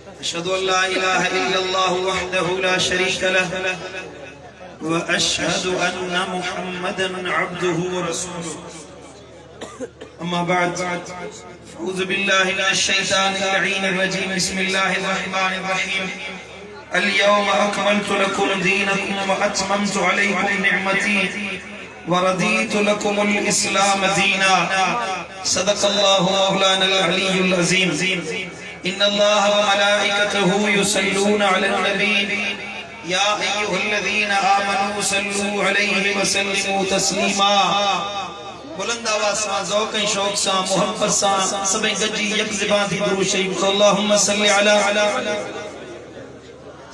अशहदु अल्ला इलाहा इल्लल्लाह वहदहु ला शरीका लह व अशहदु अन्ना मुहम्मदन अब्दुहु व रसूलुहु। अम्मा बाद, अऊज़ु बिल्लाहि मिनश शैतानिर रजीम। बिस्मिल्लाहिर रहमानिर रहीम। अल-यौम अकमलतु लकुम दीनकुम व अतममतु अलैकुम निअमती व रदीतु लकुमुल इस्लाम दीना। सदक़ल्लाहु मौलानल अलीयुल अज़ीम। इन्नल्लाह व मलाइकतहु युसल्लूना अलन नबी या अय्युहल्लज़ीना आमनू सल्लू अलैहि व सल्लिमू तस्लीमा। बुलंद आवाज़ सां, ज़ौक़ ऐं शौक़ सां, मोहब्बत सां सभई गॾिजी यक ज़बान थी दुरूद शरीफ़ पढ़ो। अल्लाहुम्मा सल्लि अला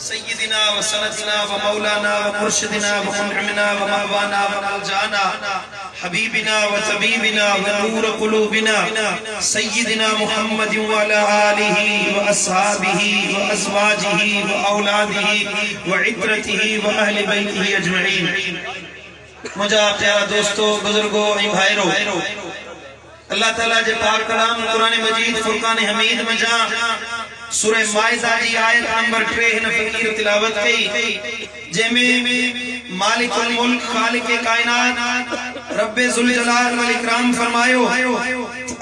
सय्यिदिना व सनदिना व मौलाना व मुर्शिदिना व मुनअमिना व मवाना व मलजाना हबीबिना व तबीबिना व नूर क़ुलूबिना सय्यिदिना मुहम्मद व अला आलिहि व अस्हाबिहि व अज़वाजिहि व औलादिहि व इत्रतिहि व अहले बैतिहि अजमईन। मुझा प्यारा दोस्तों, बुजुर्गों ऐं भाइरों, अल्लाह ताला जे पाक कलाम कुरान मजीद फुरकान हमीद में जा सूरह माइदा की आयत नंबर 3 हिन फकीर तिलावत कई, जेमें मालिकुल मुल्क खालिक कायनात रब्बे जुल जलाल वल इकराम फरमायो,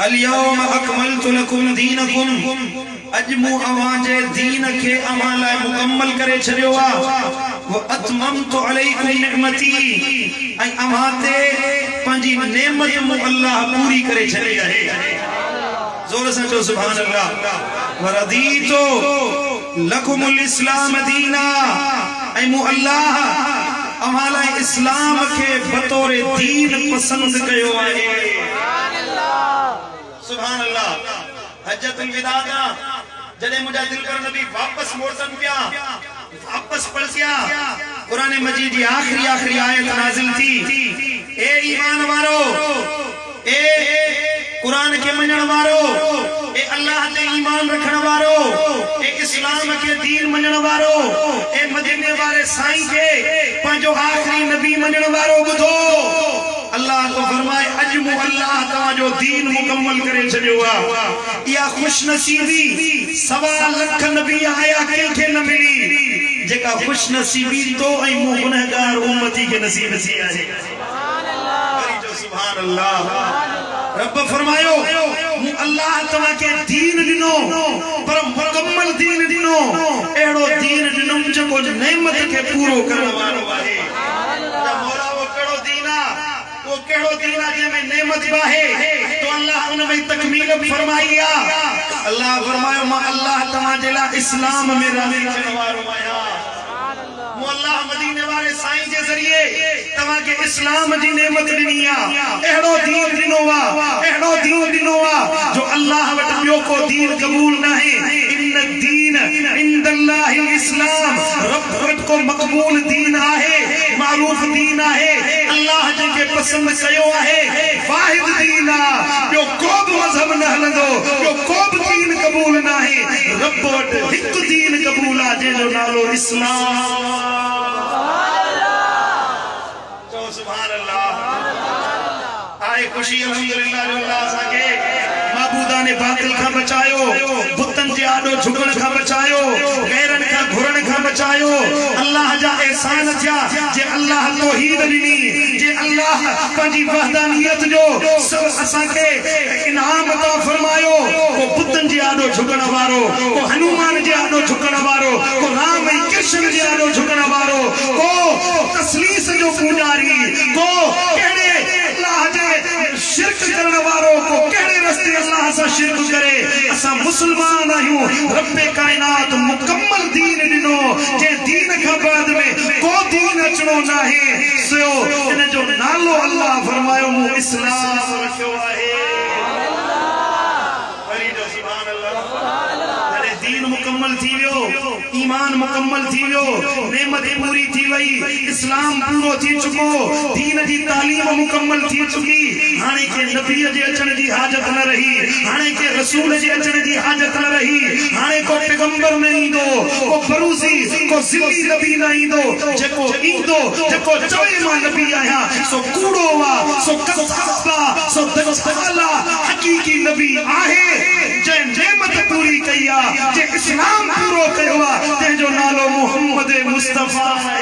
अल यौम अकमलतु लकुम दीनकुम। अज मूं अवां जे दीन खे अवां लाइ मुकम्मल करे छॾियो आ। व अतममतु अलैकुम निअमती, ऐं अवां ते पंहिंजी नेमत मूं अल्लाह पूरी करे छॾी आहे। जोर सां चओ सुभान अल्लाह। व रदीतु लकुमुल इस्लाम दीना, ऐं मूं अल्लाह अवां लाइ इस्लाम खे बतौर दीन पसंद कयो आहे। सुभान अल्लाह। हज्जतुल विदा दा जॾहिं मुंहिंजा दिलबर नबी वापस मोटन पिया, वापस पलटिया, कुरान मजीद जी आखिरी आयत नाज़िल थी। ए ईमान वारो, ए कुरान के मञण वारो, ए अल्लाह ते ईमान रखण वारो, ए इस्लाम के दीन मञण वारो, ए मदीने वाले साईं के पंहिंजो आखिरी नबी मञण वारो, ॿुधो अल्लाह तो फरमाए, अज मूं अल्लाह तव्हांजो दीन मुकम्मल करे छॾियो आहे। इहा खुशनसीबी 1.25 लख नबी आया कंहिंखे न मिली, जेका खुशनसीबी तो ऐं मूं गुनहगार उम्मती खे नसीब थी आहे। सुभान अल्लाह। रब फरमायो, मूं अल्लाह तव्हांखे दीन ॾिनो, पर मुकम्मल दीन ॾिनो, अहिड़ो दीन ॾिनुमि जेको नेमत खे पूरो करण वारो आहे। मौला वो कहिड़ो दीन आहे, वो कहिड़ो दीन आहे जंहिंमें नेमत आहे, तो अल्लाह उन में तकमील फरमाई आहे। अल्लाह फरमायो, मां अल्लाह तव्हांजे लाइ इस्लाम में राज़ी थियण वारो आहियां। मूं अल्लाह मदीने वाले साईं जे ज़रिए तव्हांखे इस्लाम जी नेमत ॾिनी आहे। अहिड़ो दीन ॾिनो आहे, अहिड़ो दीन ॾिनो आहे जो अल्लाह वटि ॿियो को दीन क़बूल न आहे। इन्न दीन इंदल्लाहिल इस्लाम, रब वटि को मक़बूल दीन आहे, मारूफ दीन आहे, अल्लाह जंहिंखे पसंद कयो आहे, वाहिद दीन आहे। ॿियो को बि मज़हब न हलंदो, ॿियो को बि दीन क़बूल न आहे। रब वटि हिकु दीन क़बूल आहे जंहिंजो नालो इस्लाम। सुभान अल्लाह। आए खुशी अल्हम्दुलिल्लाह जो अल्लाह असांखे माबूदा ने बातिल खां बचायो, बुतन जे आॾो झुकण खां बचायो, गैरन खां घुरण खां बचायो। अल्लाह जा एहसान थिया जे अल्लाह तौहीद ॾिनी, जे अल्लाह पंहिंजी वहदानियत जो सब असांखे इनाम अता फरमायो। को बुतन जे आॾो झुकण वारो, को हनुमान जे आॾो झुकण वारो, को राम ऐं कृष्ण जे आॾो झुकण वारो, को तस्लीस जो पुजारी, को कहिड़े अल्लाह जे शिरक करण वारो, को कहिड़े रस्ते अल्लाह सां शिरक करे। असां मुस्लमान आहियूं। रब्बे कायनात मुकम्मल दीन ॾिनो, जे दीन खां बाद में को दीन अचणो न आहे। सो इन जो नालो अल्लाह फरमायो, मूं इस्लाम रखियो आहे। दीन मुकम्मल थी वियो, ईमान मुकम्मल थी वियो, नेमत पूरी थी वई, इस्लाम पूरो थी चुको, दीन जी तालीम मुकम्मल थी चुकी। हाणे के नबी जे अचण जी हाजत न रही, हाणे के रसूल जे अचण जी हाजत न रही। हाणे को पैगंबर न ईंदो, को फरूसी, को ज़िली नबी न ईंदो। जेको ईंदो, जेको चवे मां नबी आहियां, सो कूड़ो वा, सो कज़ाब वा, सो दगाला। हकीकी नबी आहे जे नेमत पूरी कया जे इस्लाम पूरो कयो तेजो नालो मोहम्मद मुस्तफा है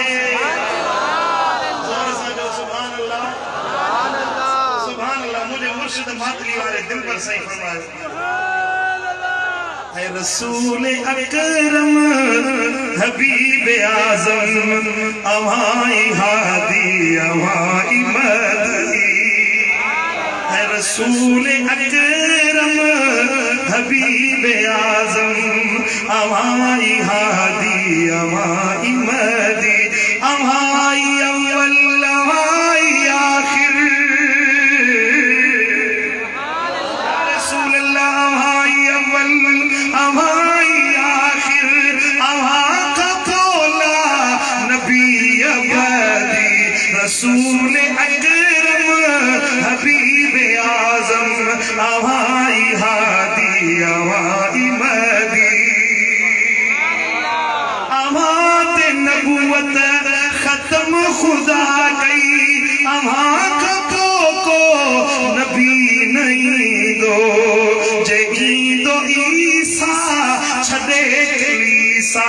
सुभान अल्लाह मुझे मुर्शिद मातली वाले दिल पर सही फरमाए है रसूल अकरम हबीब आज़म अवाई हादी अवाई मदनी है रसूल अकरम हबीब आज़म अवाई हादी अवाई मदी अवाई अव्वल अवाई आखिर रसूल अल्लाह अवाई अव्वल अवाई आखिर अवा का बोला नबी अबदी रसूल अकरम हबीब आज़म अवाई हादी अवाई मदी अवात नबूवत खत्म खुदा गई अवा का को नबी नहीं दो जगी दो ईसा छदे कलीसा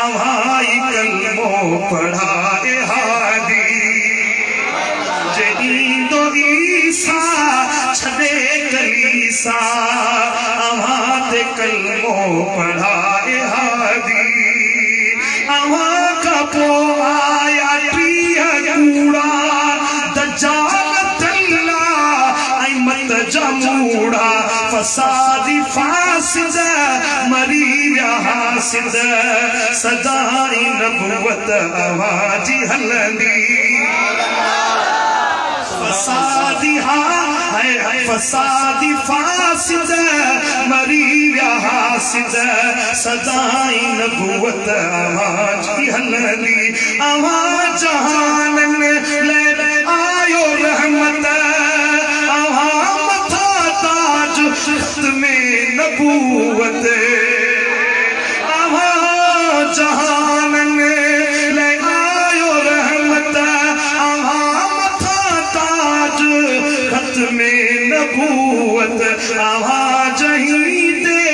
अवाई कलमो पढ़ाए हादी जगी दो ईसा छदे कलीसा अवाते कलमो पढ़ाए हादी अवा का पो आया प्रिया कूड़ा दज्जाल तल्ला अहमद जमूड़ा फसादी फासिद मरी हासिद सदाई नबुवत आवाजी हलंदी फसादी फसादी फासिद मरी हासिद सदाई नबुवत आवाजी हलंदी अवा जहानन ले आयो रहमत अवा मथा ताज में नबूवत अवा जहानन ले आयो रहमत अवा मथा ताज खत में नबूवत अवा जहीं दे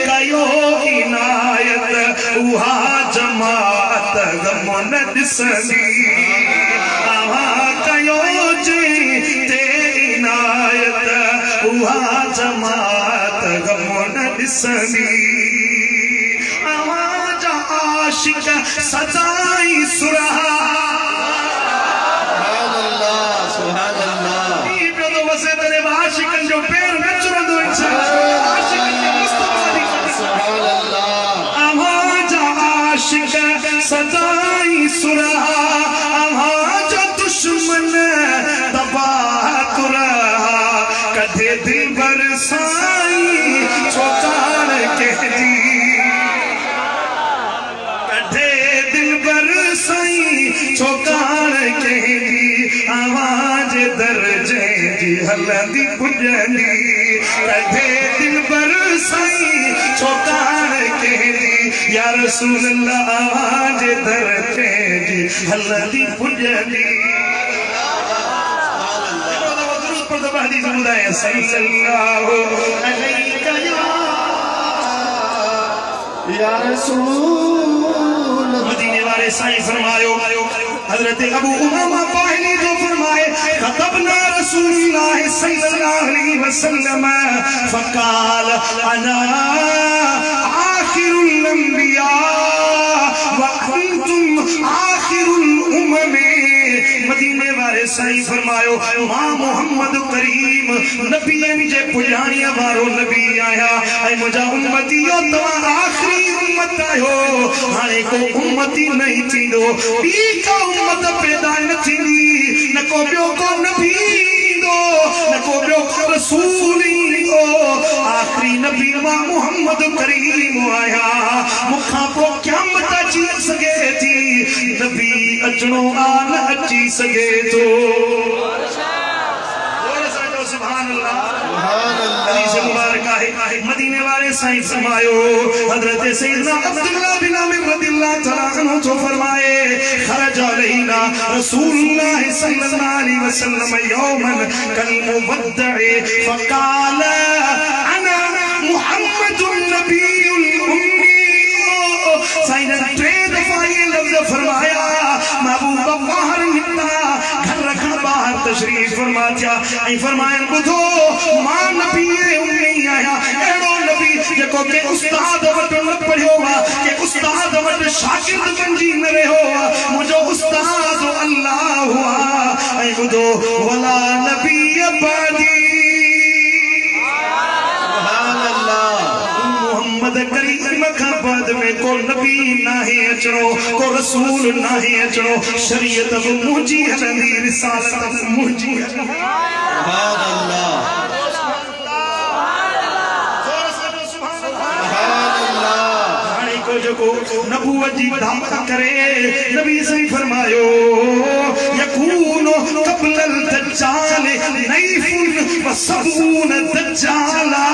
कयो इनायत उहा जमात गमन दिसनी अवा कयो जी ते इनायत उहा जमात गमन दिसनी अवा जा आशिक सदाई सुरहा सुभान अल्लाह ई तो वसे तेरे आशिकन जो पैर में चुरंदो आशिकन के मुस्तफा दी सुभान अल्लाह अवा जा आशिक सदाई सुरहा अवा जा दुश्मन तबाह कुरहा कदे दिल बरसाई छोकार के दी कदे दिल बरसाई छोकार के दी आवाज दर्जे जी हलंदी पुजनी कदे दिल बरसाई छोकार के दी या रसूल अल्लाह आवाज दर्जे जी हलंदी पुजनी सल्लल्लाहु अलैका या रसूल मदीने वाले साईं फरमायो हजरत अबू उमामा बाहिली जो फरमाए खतबना रसूलुल्लाह सल्लल्लाहु अलैहि वसल्लम फकाल अना आखिरुल अंबिया व अंतुम आखिरुल उम्म मदीने वाले साईं फरमायो मां मोहम्मद करीम नबियन जे पुजाणीअ वारो नबी आया ऐं मुंहिंजा उम्मतियो तव्हां आखिरी उम्मत आहियो हाणे को उम्मती नहीं थींदो ॿी का उम्मत पैदा न थींदी न को ॿियो को नबी ईंदो न को ॿियो को रसूल ईंदो आखिरी नबी मां मोहम्मद करीम आया मूंखां पोइ क़यामत अची सघे थी नबी अचणो आ न अची सघे थो सुभान अल्लाह हदीस मुबारक है मदीने वाले साईं फरमायो हजरत सैयदना अब्दुल्लाह बिन अमीर रदियल्लाहु तआला अन्हु तो फरमाए खरज अलैना रसूलुल्लाह सल्लल्लाहु अलैहि वसल्लम यौमन कल मुवद्दअ फकाल अना मुहम्मद बेपरवाह थिया ऐं फरमायन बुधो मां नबी उम्मी आया एड़ो नबी जेको के उस्ताद वट न पढ़ियो वा के उस्ताद वट शागिर्द बनजी न रहियो वा मुजो उस्ताद अल्लाह हुआ ऐं बुधो वला नबी बादी करीम का बाद में को नबी नाही अचणो को रसूल नाही अचणो शरीयत मुंहिंजी हलंदी रिसालत मुंहिंजी सुभान अल्लाह नबूवत जी दावा करे नबी सही फरमायो यकूनो क़ब्लल दज्जाल नैफुन व सबून दज्जाला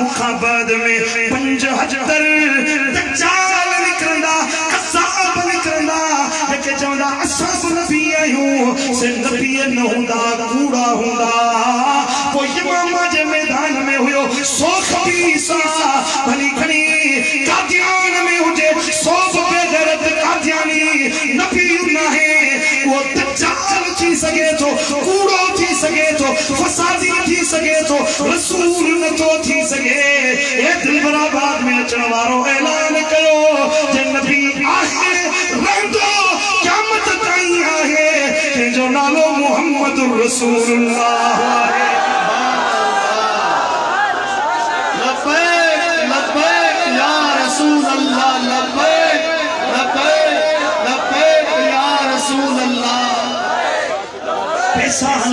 मुखाबद में 75 दज्जाल निकरंदा कसाब निकरंदा जेके चवंदा असां नबी आहियूं से नबी न हूंदा कूड़ा हूंदा पोइ इमामा जे मैदान में हुयो 100 खबीसा भली खणी कादियान में हुजे 100 बेगैरत कादियानी नबी नाहे वो दज्जाल थी सके तो कूड़ो थी सके तो फसादी थी सके तो रसूल न तो थी सके ए दिल बराबाद में अचण वारो ऐलान कयो जे नबी आहे रहंदो क़यामत ताईं आहे जंहिंजो नालो मुहम्मद रसूलुल्लाह आहे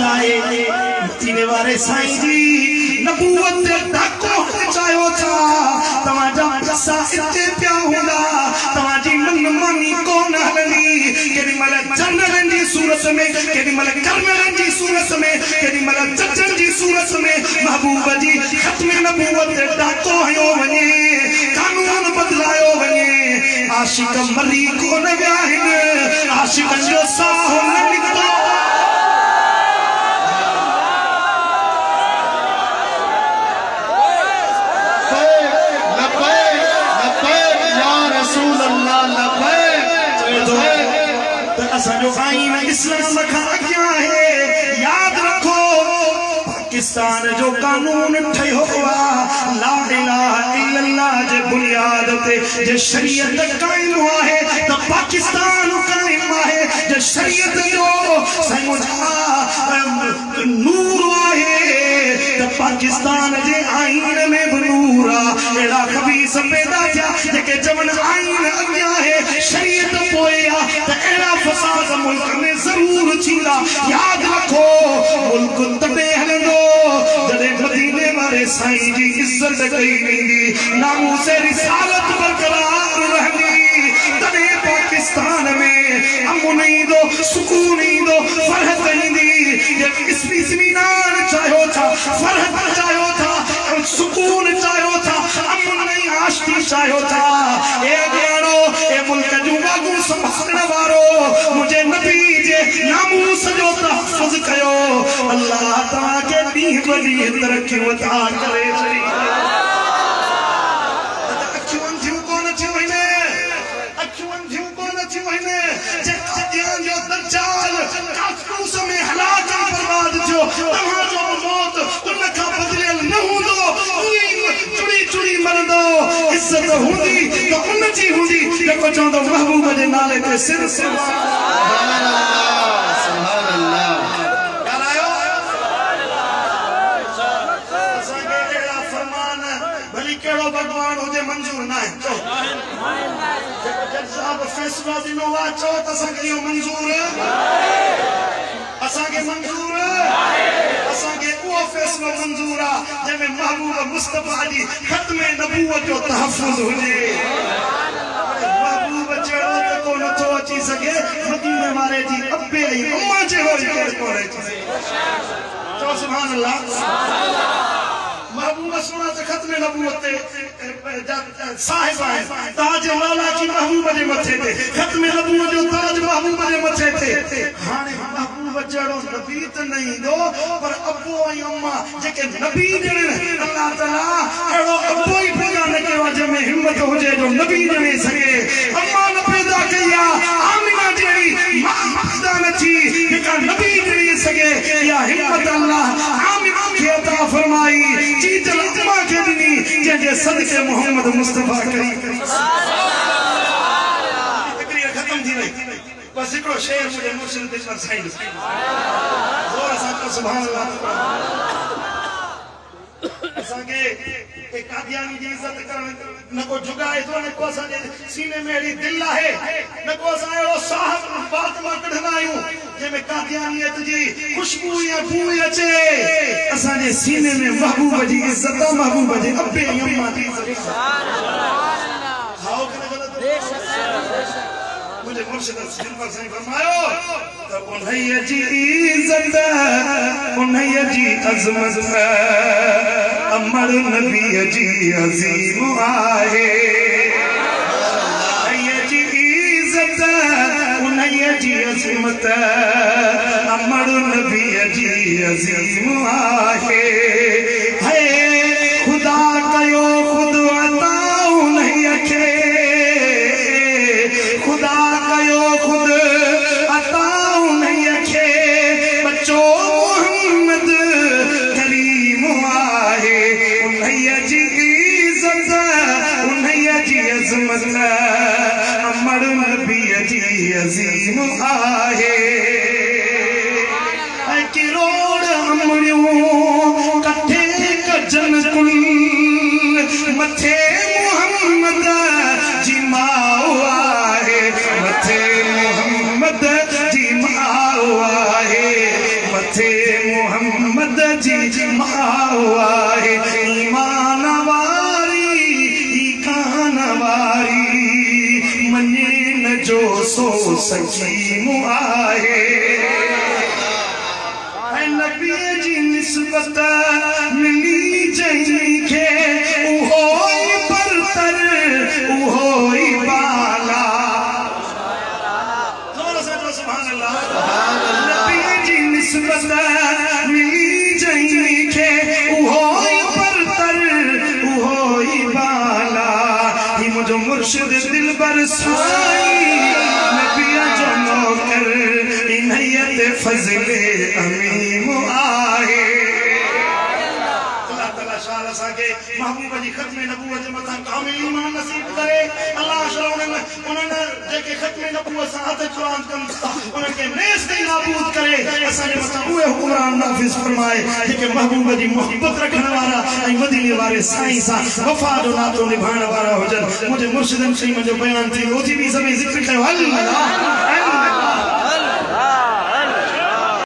मदीने वाले साईं जी नबूवत डाको चायो था तवाजा पैसा इते पिया हूंदा तवाजी मनमानी कोन हलनी केडी मल जनरल जी सूरत में केडी मल कर्नल जी सूरत में केडी मल जजन जी सूरत में महबूब जी खत्म नबूवत डाको हयो वने कानून बदलायो वने आशिक मरी कोन विया आहिनि आशिकन जो साह न निकतो असो आईन इस्लाम का अॻियां है याद रखो पाकिस्तान जो कानून ठहियो ला इलाहा इल्लल्लाह जे बुनियाद ते जे शरीयत कायम है तो पाकिस्तान कायम है जे शरीयत जो समझा नूर है तो पाकिस्तान जे आईन में भी नूर एड़ा खबीस पैदा थिया जेके चवण आईन अॻियां है शरीयत पोया तो एड़ा फसाद मुल्क में जरूर थींदा याद रखो मुल्क तॾहिं हलंदो जॾहिं मदीने वारे साईं जी इज्जत कई वेंदी नामूस रिसालत बरकरार रहंदी तॾहिं पाकिस्तान में अमन ईंदो सुकून ईंदो फरहत ईंदी इस्मी ज़मीनान चाहियो था फरहत चाहियो था सुकून चाहियो था अमन आश्ती चाहियो था ए ॼाणो ए मुल्क जूं वागूं संभालण वारो मुझे नबी जे नामूस जो तहफ़्फ़ुज़ कयो अल्लाह तआला के ॾींहं ब ॾींहं तरक़ी अता करे अखियूं अंधियूं कोन थियूं आहिनि जे क़ादियान जो दज्जाल काकूस में हलाक बर्बाद थियो तव्हांजो मौत उन खां बदिलियल न हूंदो चुड़ी चुड़ी मरंदो इज्जत हूंदी त उन जी हूंदी जेको चवंदो महबूब जे नाले ते सिर सुभान अल्लाह ॻाल्हायो असांखे अहिड़ा फरमान भली कहिड़ो भॻवान हुजे मंज़ूर न आहे जेको जज साहब फ़ैसिलो ॾिनो आहे चओ त असांखे इहो मंज़ूर असांखे मंज़ूर असांखे उहो फ़ैसिलो मंज़ूर आहे जंहिंमें महबूब मुस्तफ़ा जी ख़त्म नबूवत जो तहफ़्फ़ुज़ हुजे महबूब जहिड़ो त को नथो अची सघे मदीने वारे जी अब्बे ऐं अम्मा जहिड़ो केरु कोन अची सघे चओ सुभान अल्लाह महबूब सोना से खत्म नबूवत साहिब है ताज मौला की महबूब जे मथे ते खत्म नबूवत जो ताज महबूब जे मथे ते हाने महबूब जड़ो नबी त नहीं दो पर अब्बो ऐं अम्मा जेके नबी जणे अल्लाह ताला एड़ो अब्बो ही पैदा न कयो जंहिंमें हिम्मत हुजे जो नबी जणे सके अम्मा न पैदा कई आमिना जहिड़ी मां पैदा न थी जेका नबी जणी सके या हिम्मत अल्लाह आमिर के अता फरमाई जी जलमा के दिनी जे सदके मोहम्मद मुस्तफा करीम तकरीर खत्म थी वई बस हिकिड़ो शेर मुझे मुर्शिद दिल पर साईं जोर सां सुभान अल्लाह असांखे के कादियानी जी इज्जत करण न को जुगाए तो न को असांजे सीने में अहिड़ी दिल आहे न को असां अहिड़ो साहब बात मां कढंदा आहियूं जंहिंमें कादियानियत जी खुशबू या बू अचे असांजे सीने में महबूब जी इज्जत महबूब जे अब्बे अम्मा जी इज्जत खाओ कि गलत मुझे मुर्शिद दिल पर साईं फरमायो तो उन्हैया जी इज्जत उन्हैया जी अजमत अमर नबी जी अजीम आहे उन्हैया जी इज्जत उन्हैया जी अजमत अमर नबी जी अजीम आहे है खुदा कयो खुद अता उन्हैया के खुदा कयो खुद अता उन्हैया के बच्चो मोहम्मद करीम आहे उन्हैया जी इज्जत उन्हैया जी अजमत अमर नबी जी अजीम आहे किरोड़ अमरियूं कठे कजन कुल मथे मोहम्मद जी माओ आहे मथे मोहम्मद जी माओ आहे मथे मोहम्मद जी माओ आहे ईमान वारी ईकान वारी मने न जो सो सची आहे नबी जी निस्बत मिली जहीं के उहोई बरतर उहोई बाला जोर से तो सुभान अल्लाह नबी जी निस्बत मिली जहीं के उहोई बरतर उहोई बाला ही मुझो मुर्शिद दिल बर साईं नबी जो नौकर इन्हैयत फजले अमीम आहे अल्लाह ताला शाह असांखे महबूब जी खत्म नबूवत जे मथां कामिल ईमान नसीब करे अल्लाह शाह उन्हनि जेके खत्म नबूवत सां हथ चुरान कनि था उन्हनि खे नेस ताईं नाबूद करे असांजे मथां उहे हुक्मरान नाफ़िज़ फरमाए जेके महबूब जी मोहब्बत रखण वारा ऐं मदीने वारे साईं सां वफ़ा जो नातो निभाइण वारा हुजनि मुंहिंजे मुर्शिदनि साईं मुंहिंजो बयान थी ओथी बि सभई ज़िक्र कयो अल्लाह